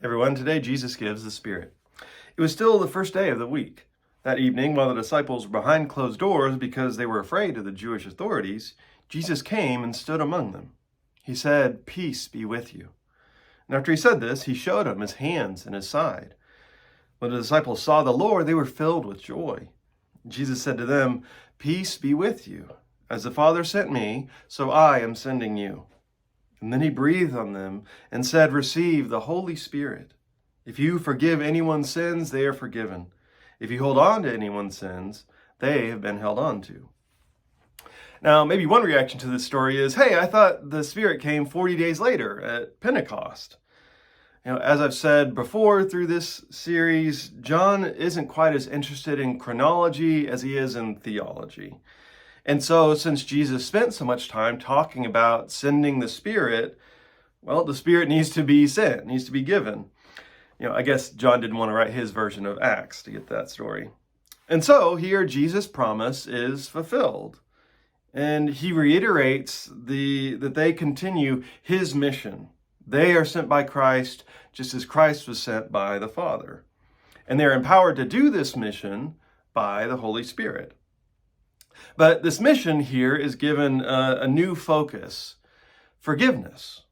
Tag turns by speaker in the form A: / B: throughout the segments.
A: Everyone, today Jesus gives the Spirit. It was still the first day of the week. That evening, while the disciples were behind closed doors because they were afraid of the Jewish authorities, Jesus came and stood among them. He said, "Peace be with you." And after he said this, he showed them his hands and his side. When the disciples saw the Lord, they were filled with joy. Jesus said to them, "Peace be with you. As the Father sent me, so I am sending you." And then he breathed on them and said, "Receive the Holy Spirit. If you forgive anyone's sins, they are forgiven. If you hold on to anyone's sins, they have been held on to." Now, maybe one reaction to this story is, hey, I thought the Spirit came 40 days later at Pentecost. As I've said before through this series, John isn't quite as interested in chronology as he is in theology. And so, since Jesus spent so much time talking about sending the Spirit, well, the Spirit needs to be sent, needs to be given. I guess John didn't want to write his version of Acts to get that story. And so, here, Jesus' promise is fulfilled. And he reiterates that they continue his mission. They are sent by Christ just as Christ was sent by the Father. And they're empowered to do this mission by the Holy Spirit. But this mission here is given a new focus: forgiveness.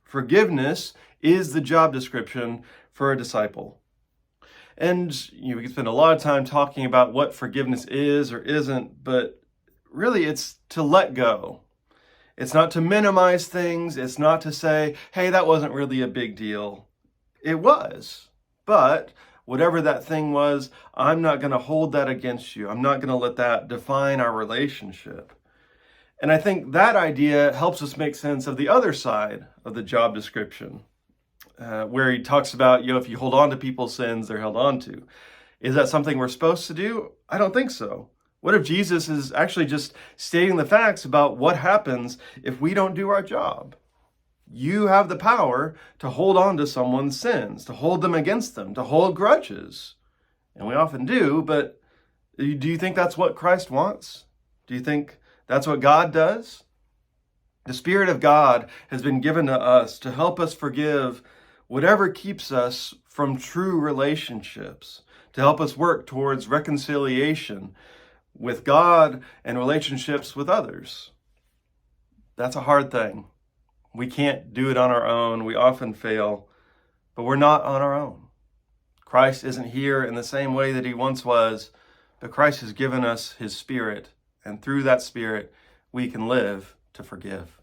A: Forgiveness is the job description for a disciple. And we can spend a lot of time talking about what forgiveness is or isn't, but really it's to let go. It's not to minimize things. It's not to say, hey, that wasn't really a big deal. It was, but whatever that thing was, I'm not going to hold that against you. I'm not going to let that define our relationship. And I think that idea helps us make sense of the other side of the job description, where he talks about, if you hold on to people's sins, they're held on to. Is that something we're supposed to do? I don't think so. What if Jesus is actually just stating the facts about what happens if we don't do our job? You have the power to hold on to someone's sins, to hold them against them, to hold grudges. And we often do, but do you think that's what Christ wants? Do you think that's what God does? The Spirit of God has been given to us to help us forgive whatever keeps us from true relationships, to help us work towards reconciliation with God and relationships with others. That's a hard thing. We can't do it on our own. We often fail, but we're not on our own. Christ isn't here in the same way that he once was, but Christ has given us his Spirit, and through that Spirit, we can live to forgive.